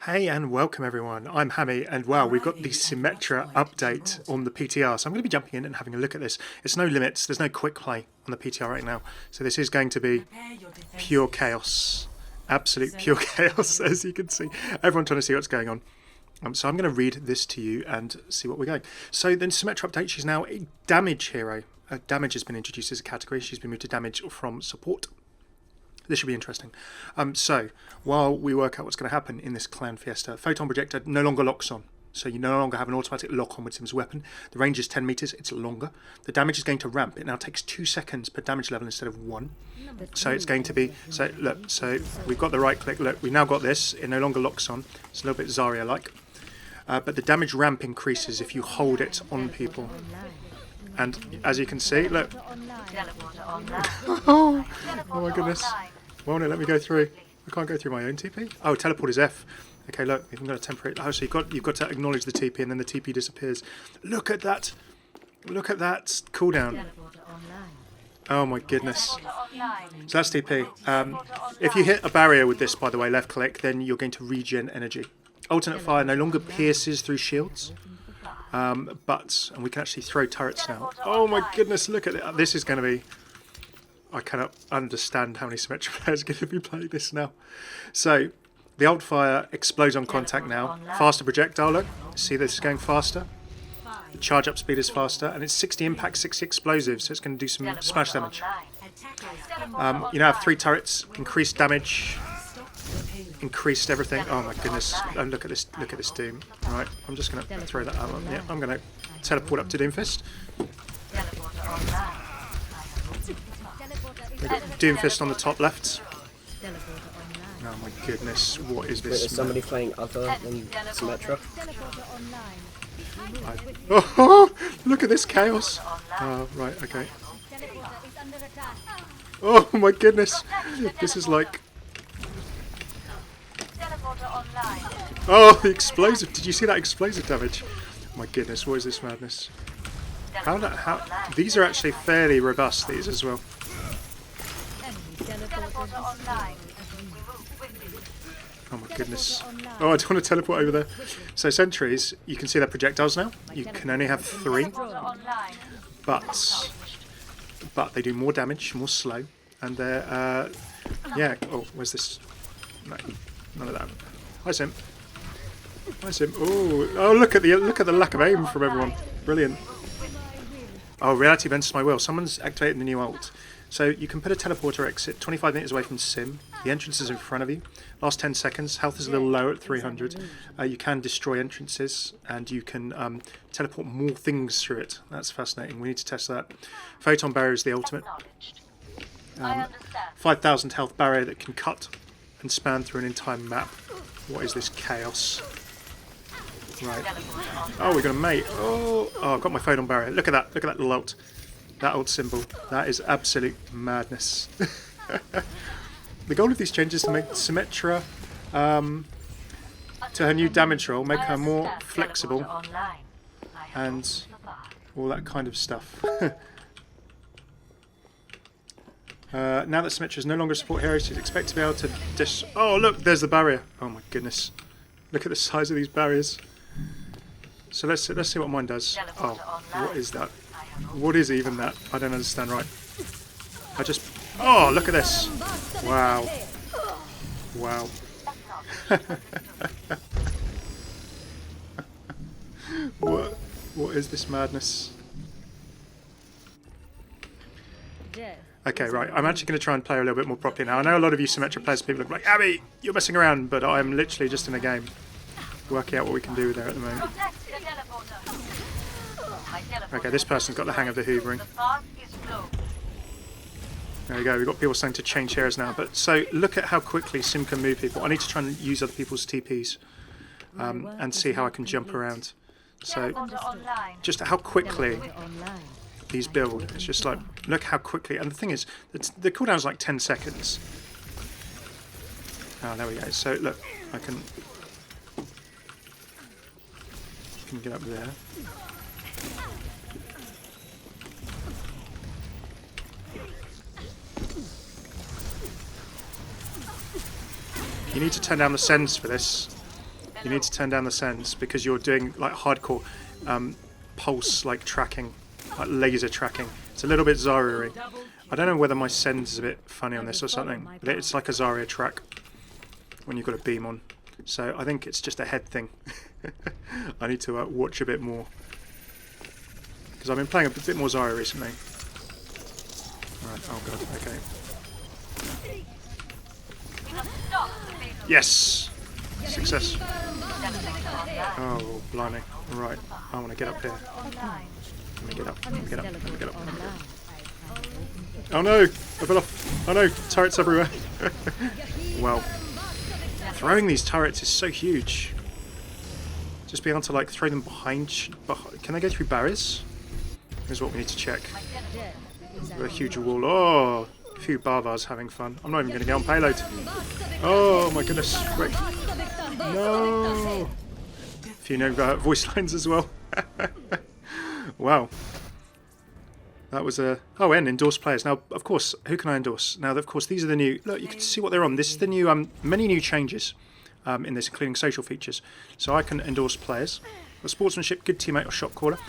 Hey and welcome everyone, I'm Hammeh, and wow, we've got the Symmetra update on the PTR, so I'm going to be jumping in and having a look at this. It's no limits, there's no quick play on the PTR right now, so this is going to be pure chaos, absolute pure chaos, as you can see. Everyone trying to see what's going on. So I'm going to read this to you and see what we're going. So the Symmetra update, she's now a damage hero. Damage has been introduced as a category, she's been moved to damage from support. This should be interesting. So, while we work out what's going to happen in this Clan Fiesta, Photon Projector no longer locks on. So you no longer have an automatic lock on with Sim's weapon. The range is 10 meters, it's longer. The damage is going to ramp. It now takes 2 seconds per damage level instead of 1. So it's going to be, so look, so we've got the right click. Look, we've now got this. It no longer locks on. It's a little bit Zarya-like. But the damage ramp increases if you hold it on people. And as you can see, look. Oh my goodness. Well, no, let me go through. I can't go through my own TP. Oh, teleport is F. Okay, look, you've got to temporary. Oh, so you've got to acknowledge the TP, and then the TP disappears. Look at that. Look at that cooldown. Oh my goodness. So that's TP. If you hit a barrier with this, by the way, left click, then you're going to regen energy. Alternate fire no longer pierces through shields. And we can actually throw turrets now. Oh my goodness, look at it. This is going to be... I cannot understand how many Symmetra players are going to be playing this now. So, the alt fire explodes on contact now. Faster projectile, look. See this is going faster. The charge up speed is faster. And it's 60 impact, 60 explosives, so it's going to do some smash damage. You now have 3 turrets, increased damage, increased everything. Oh my goodness. Oh, look at this Doom. Right, I'm just going to throw that out. Yeah, I'm going to teleport up to Doomfist. We've got Doomfist on the top left. Oh my goodness, what is this? Wait, there's somebody playing other than Symmetra. Oh, look at this chaos. Oh, right, okay. Oh my goodness. This is like... Oh, the explosive. Did you see that explosive damage? Oh my goodness, what is this madness? How these are actually fairly robust, these as well. Oh my goodness. Oh, I don't want to teleport over there. So sentries, you can see their projectiles now. You can only have 3. But they do more damage, more slow. And they're, yeah, oh, where's this? No, none of that. Hi, Sim. Hi, Sim. Oh, look at the lack of aim from everyone. Brilliant. Oh, reality bends my will. Someone's activated the new ult. So you can put a teleporter exit 25 meters away from Sim. The entrance is in front of you. Last 10 seconds. Health is a little low at 300. You can destroy entrances, and you can teleport more things through it. That's fascinating. We need to test that. Photon barrier is the ultimate. 5,000 health barrier that can cut and span through an entire map. What is this chaos? Right. Oh, we're going to mate. Oh, I've got my photon barrier. Look at that. Look at that little ult. That old symbol. That is absolute madness. The goal of these changes is to make Symmetra to her new damage role, make her more flexible and all that kind of stuff. Now that Symmetra is no longer a support hero, she's expected to be able to Oh look, there's the barrier. Oh my goodness. Look at the size of these barriers. So let's see what mine does. Oh, what is that? What is even that? I don't understand. Right. Oh, look at this. Wow. Wow. What is this madness? Okay, right. I'm actually going to try and play a little bit more properly now. I know a lot of you Symmetra players, people are like, Hammeh, you're messing around, but I'm literally just in a game, working out what we can do there at the moment. Okay, this person's got the hang of the hoovering. There we go, we've got people starting to change hairs now. But so look at how quickly Sim can move people. I need to try and use other people's TPs and see how I can jump around. So just how quickly these build. It's just like, look how quickly. And the thing is, the cooldown is like 10 seconds. Oh, there we go. So look, I can get up there. You need to turn down the sends for this. You need to turn down the sends because you're doing like hardcore pulse like tracking, like laser tracking. It's a little bit Zarya-y. I don't know whether my send is a bit funny on this or something, but it's like a Zarya track when you've got a beam on. So I think it's just a head thing. I need to watch a bit more because I've been playing a bit more Zarya recently. Alright, oh god, okay. Yes! Success. Oh, blimey. Right, I want to get up here. Let me get up, let me get up, let me get up. Oh no! I fell off! Oh no! Turrets everywhere! Well, throwing these turrets is so huge. Just being able to like throw them behind. Can they go through barriers? Here's what we need to check. A huge wall. Oh! A few barbars having fun. I'm not even going to get on payload. Oh my goodness. Wait. No! A few no voice lines as well. Wow. That was a... Oh, and endorse players. Now, of course, who can I endorse? Now, of course, these are the new... Look, you can see what they're on. This is the new... many new changes in this, including social features. So I can endorse players. The sportsmanship, good teammate, or shot caller.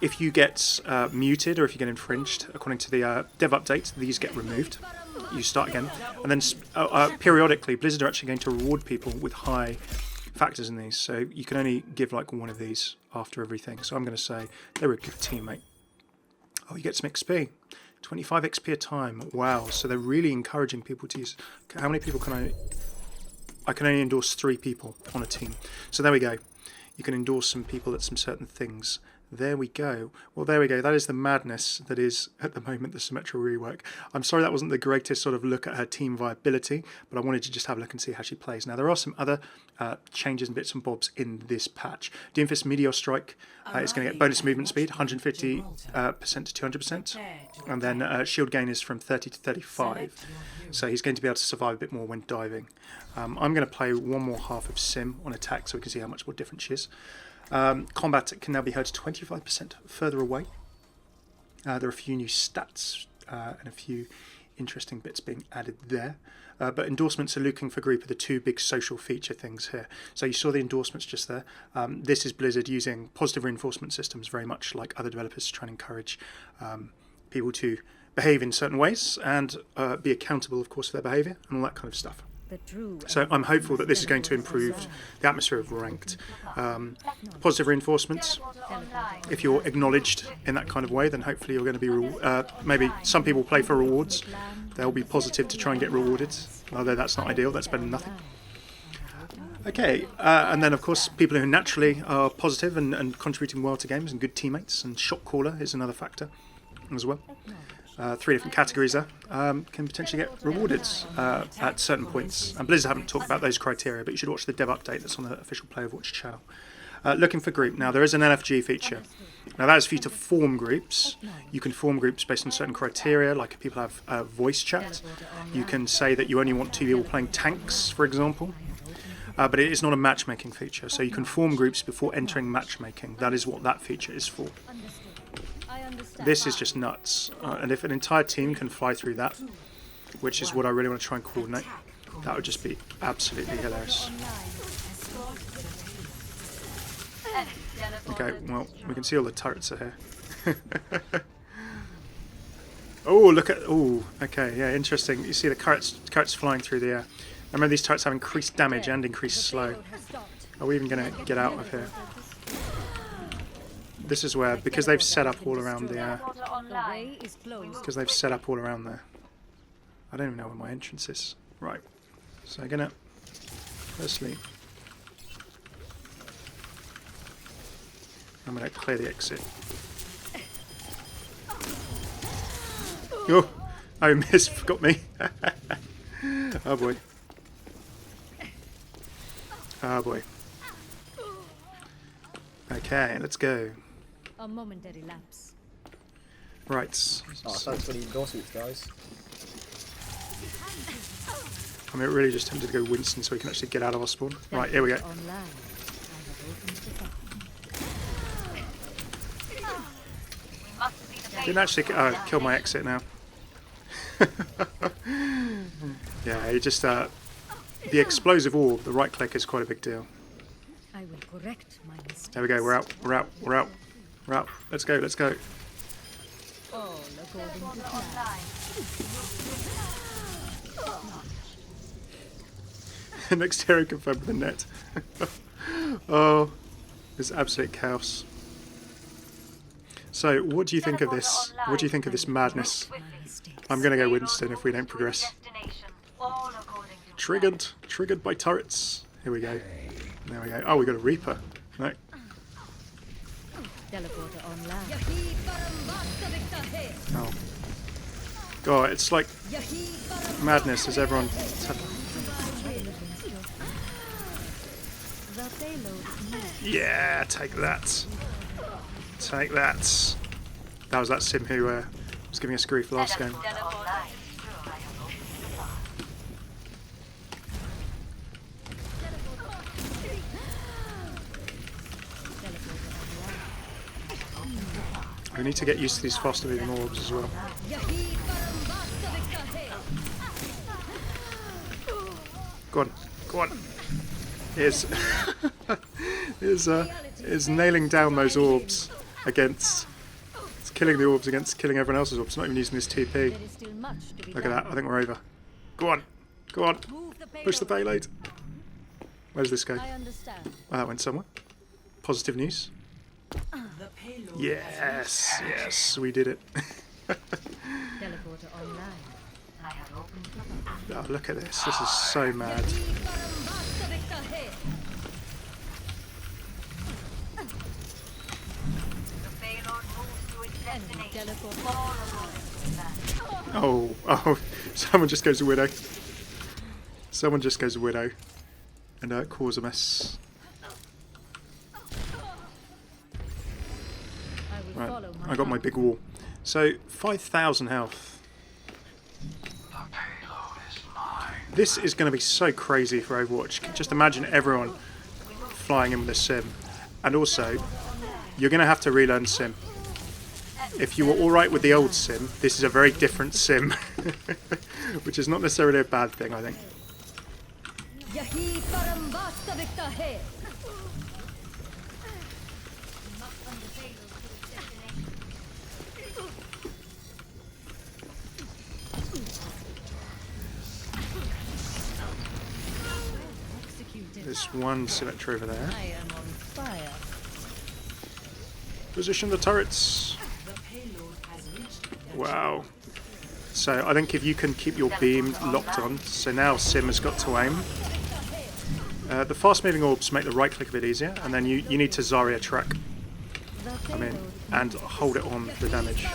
If you get muted or if you get infringed, according to the dev update, these get removed. You start again. And then periodically, Blizzard are actually going to reward people with high factors in these. So you can only give like one of these after everything. So I'm going to say they're a good teammate. Oh, you get some XP. 25 XP a time. Wow. So they're really encouraging people to use... How many people can I... I can only endorse 3 people on a team. So there we go. You can endorse some people at some certain things. There we go. Well, there we go. That is the madness that is, at the moment, the Symmetra Rework. I'm sorry that wasn't the greatest sort of look at her team viability, but I wanted to just have a look and see how she plays. Now, there are some other changes and bits and bobs in this patch. Doomfist Meteor Strike is going to get bonus movement speed, 150% to 200%. And then shield gain is from 30 to 35. So he's going to be able to survive a bit more when diving. I'm going to play one more half of Sim on attack so we can see how much more different she is. Combat can now be heard 25% further away. There are a few new stats and a few interesting bits being added there. But endorsements are looking for group are the 2 big social feature things here. So you saw the endorsements just there. This is Blizzard using positive reinforcement systems very much like other developers to try and encourage people to behave in certain ways and be accountable, of course, for their behaviour and all that kind of stuff. So I'm hopeful that this is going to improve the atmosphere of ranked. Positive reinforcements, if you're acknowledged in that kind of way, then hopefully you're going to be, maybe some people play for rewards, they'll be positive to try and get rewarded, although that's not ideal, that's better than nothing. Okay, and then of course people who naturally are positive and contributing well to games and good teammates, and shot caller is another factor as well. 3 different categories there can potentially get rewarded at certain points. And Blizzard haven't talked about those criteria, but you should watch the dev update that's on the official Play Overwatch channel. Looking for group. Now, there is an LFG feature. Now, that is for you to form groups. You can form groups based on certain criteria, like if people have voice chat. You can say that you only want 2 people playing tanks, for example. But it is not a matchmaking feature, so you can form groups before entering matchmaking. That is what that feature is for. This is just nuts, and if an entire team can fly through that, which is what I really want to try and coordinate, that would just be absolutely hilarious. Okay, well, we can see all the turrets are here. Oh, look at... Oh, okay, yeah, interesting. You see the turrets flying through the air. I remember these turrets have increased damage and increased slow. Are we even going to get out of here? This is where, because they've set up all around the because they've set up all around there. I don't even know where my entrance is. Right. So I'm gonna firstly I'm gonna clear the exit. Oh, I missed, forgot me. Oh boy. Oh boy. Okay, let's go. A momentary lapse. Right. Oh, thanks for the endorsements, guys. I mean, it really just tempted to go Winston so we can actually get out of our spawn. Right, here we go. Didn't actually kill my exit now. Yeah, he just the explosive orb, the right click is quite a big deal. I will correct my mistakes. There we go. We're out. We're out. We're out. We're out. Let's go. Let's go. All according to plan. Next hero confirmed with the net. Oh, it's absolute chaos. So, what do you think of this? What do you think of this madness? My mistakes. I'm going to go Winston if we don't progress. Triggered. Triggered by turrets. Here we go. There we go. Oh, we got a Reaper. No. Teleporter online. Oh. God, it's like madness as everyone... The payload is near. Yeah, take that. Take that. That was that sim who was giving us grief last game. We need to get used to these faster moving orbs as well. Go on, go on. Is nailing down those orbs against... It's killing the orbs against killing everyone else's orbs. Not even using this TP. There is still much to be Look at done. that, I think we're over. Go on, go on. Move the Push the payload. payload. Where's this go? I understand. Oh, that went somewhere. Positive news. Yes, yes, we did it. Teleporter online. Oh, look at this. This is so mad. Enemy teleporter. Oh, oh, someone just goes to Widow. Someone just goes to Widow and cause a mess. I will Right, follow my I got my big wall. So, 5,000 health. This is going to be so crazy for Overwatch. Just imagine everyone flying in with a sim. And also, you're going to have to relearn sim. If you were alright with the old sim, this is a very different sim. Which is not necessarily a bad thing, I think. executed. There's one Symmetra over there. I am on fire. Position the turrets. Wow. So I think if you can keep your beam locked on, so now Sim has got to aim. The fast moving orbs make the right click a bit easier, and then you need to Zarya track, and hold it on for the damage.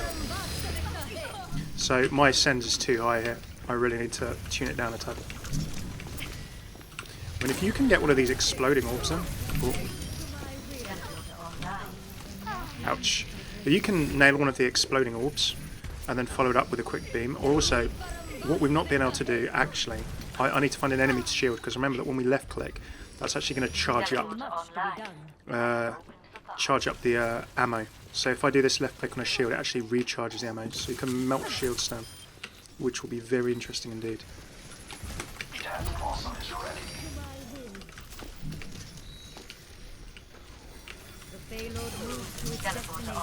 So my send is too high here. I really need to tune it down a tad. I mean, if you can get one of these exploding orbs in, oh. Ouch. If you can nail one of the exploding orbs and then follow it up with a quick beam, or also, what we've not been able to do, actually, I need to find an enemy to shield, because remember that when we left click, that's actually going to charge up, Much to be done. the ammo. So if I do this left click on a shield, it actually recharges the ammo, so you can melt shields down, which will be very interesting indeed. The payload moves to its destination.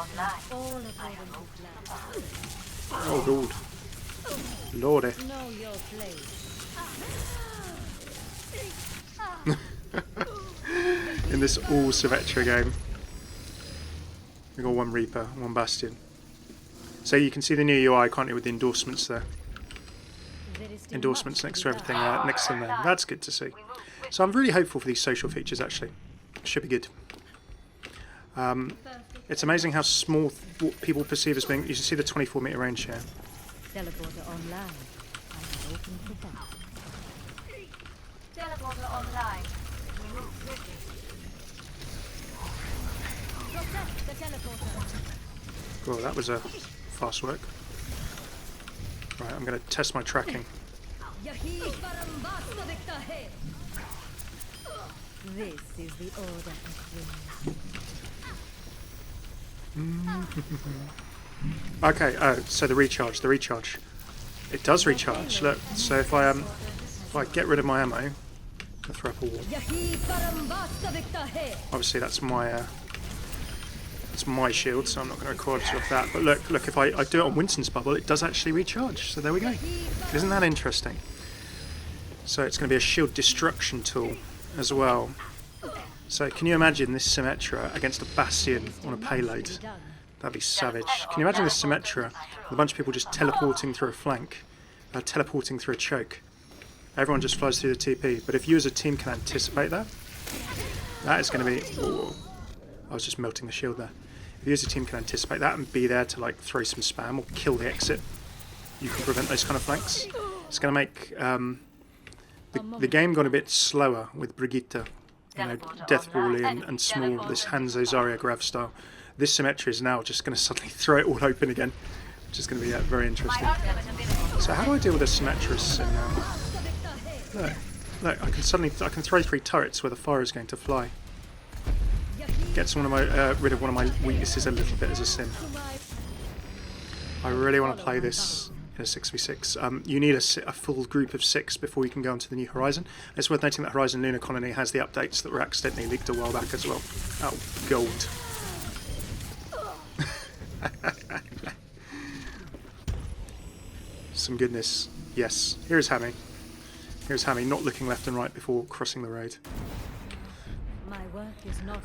All according to plan. Oh god. Lordy. Know your place. In this all Symmetra game, we got one Reaper, one Bastion. So you can see the new UI, can't you, with the endorsements there. There is still Endorsements much next to to be everything, done. next to them there. That's good to see. So I'm really hopeful for these social features, actually. Should be good. It's amazing how small what people perceive as being. You should see the 24-meter range here. Teleporter online. I am open for that. Teleporter online. We move quickly. Protect the teleporter. Well, that was a fast work. Right, I'm going to test my tracking. This is the order of things. Okay, oh, so the recharge. It does recharge, look. So if I get rid of my ammo, going to throw up a wall. Yahi Parambasta Victahe. Obviously, that's my shield, so I'm not going to record off that. But look, if I do it on Winston's bubble, it does actually recharge. So there we go. Isn't that interesting? So it's going to be a shield destruction tool as well. So can you imagine this Symmetra against a Bastion on a payload? That'd be savage. Can you imagine this Symmetra with a bunch of people just teleporting through a flank, teleporting through a choke? Everyone just flies through the TP. But if you as a team can anticipate that, that is going to be... Ooh, I was just melting the shield there. If you as a team can anticipate that and be there to like throw some spam or kill the exit, you can prevent those kind of flanks. It's going to make the game gone a bit slower with Brigitte, you know, Death Ball and small, this Hanzo Zarya Grav style. This Symmetra is now just going to suddenly throw it all open again, which is going to be very interesting. So how do I deal with this Symmetra sim now? Look, I can throw 3 turrets where the fire is going to fly. Gets rid of one of my weaknesses a little bit as a sim. I really want to play this in a 6v6. You need a full group of 6 before you can go onto the new Horizon. It's worth noting that Horizon Lunar Colony has the updates that were accidentally leaked a while back as well. Oh, gold. Some goodness. Yes, here's Hammeh. Here's Hammeh not looking left and right before crossing the road.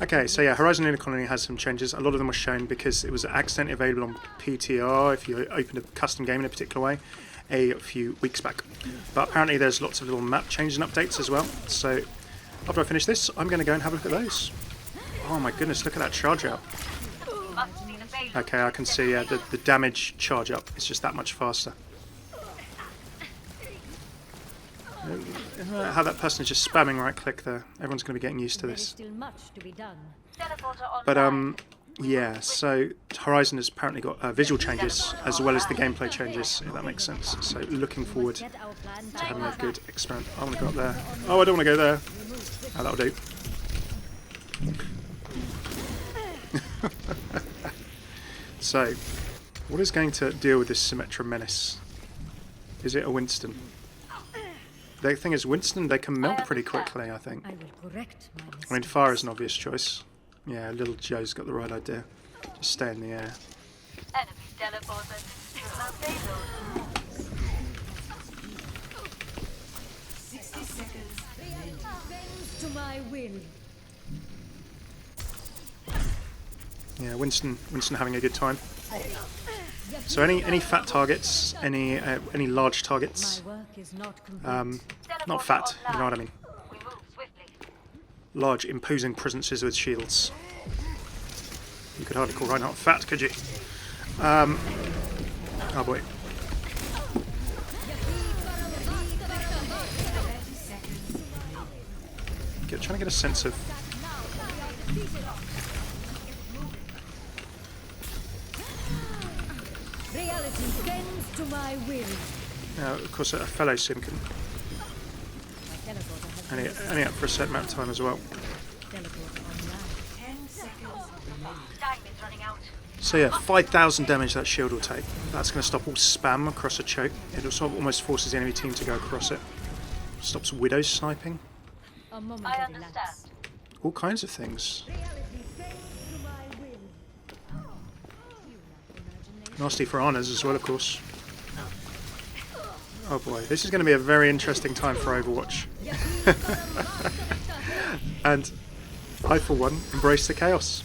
Okay, so yeah, Horizon Lunar Colony has some changes. A lot of them were shown because it was accidentally available on PTR if you opened a custom game in a particular way a few weeks back. But apparently there's lots of little map changes and updates as well. So after I finish this, I'm going to go and have a look at those. Oh my goodness, look at that charge up. Okay, I can see the damage charge up is just that much faster. How that person is just spamming right click there. Everyone's going to be getting used to this. But yeah, so Horizon has apparently got visual changes as well as the gameplay changes, if that makes sense. So looking forward to having a good experiment. I want to go up there. Oh, I don't want to go there. Oh, that'll do. So, what is going to deal with this Symmetra menace? Is it a Winston? The thing is, Winston, they can melt pretty quickly, I think. I mean, fire is an obvious choice. Yeah, little Joe's got the right idea. Just stay in the air. Enemy teleported. 60 seconds. Bends to my will. Yeah, Winston having a good time. So any fat targets, any large targets, not fat, you know what I mean. Large imposing presences with shields. You could hardly call Reinhardt fat, could you? Oh boy. Trying to get a sense of. Reality bends to my will. Now, of course, a fellow sim can only up for a certain amount of time as well. So yeah, 5,000 damage that shield will take. That's going to stop all spam across a choke. It also almost forces the enemy team to go across it. Stops widow sniping. I understand. All kinds of things. Nasty for honours as well, of course. Oh boy, this is going to be a very interesting time for Overwatch. And I, for one, embrace the chaos.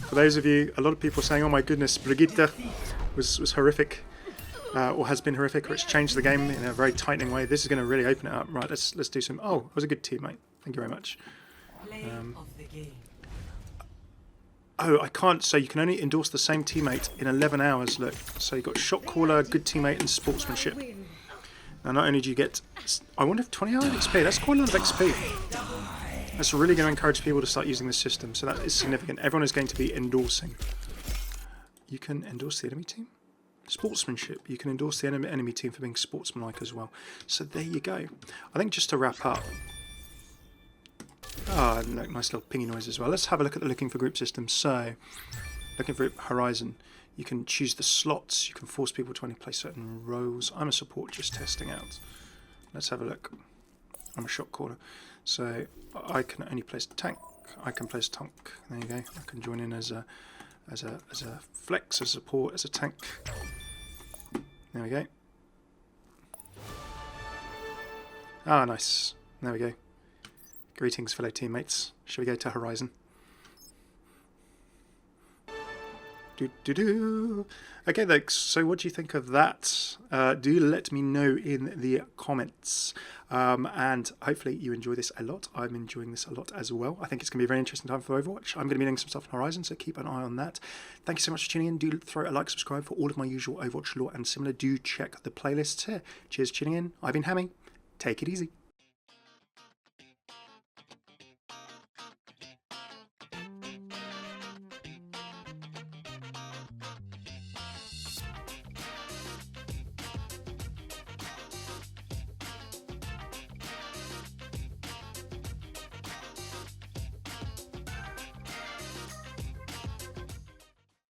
For those of you, a lot of people saying, oh my goodness, Brigitte was horrific, or has been horrific, or it's changed the game in a very tightening way. This is going to really open it up. Right, let's do some... Oh, it was a good teammate. Thank you very much. Oh, I can't. So you can only endorse the same teammate in 11 hours. Look, so you've got shot caller, good teammate, and sportsmanship. Now, not only do you get, I wonder if 20 hours XP. That's quite a lot of XP. That's really going to encourage people to start using this system. So that is significant. Everyone is going to be endorsing. You can endorse the enemy team. Sportsmanship. You can endorse the enemy team for being sportsmanlike as well. So there you go. I think just to wrap up. Ah, oh, look, nice little pingy noise as well. Let's have a look at the looking for group system. So, looking for Horizon, you can choose the slots. You can force people to only play certain roles. I'm a support, just testing out. Let's have a look. I'm a shot caller. So I can only place tank. I can place tank. There you go. I can join in as a flex, as a support, as a tank. There we go. Ah, nice. There we go. Greetings, fellow teammates. Shall we go to Horizon? Okay, folks, so what do you think of that? Do let me know in the comments. And hopefully you enjoy this a lot. I'm enjoying this a lot as well. I think it's going to be a very interesting time for Overwatch. I'm going to be doing some stuff on Horizon, so keep an eye on that. Thank you so much for tuning in. Do throw a like, subscribe for all of my usual Overwatch lore and similar. Do check the playlists here. Cheers for tuning in. I've been Hammeh. Take it easy.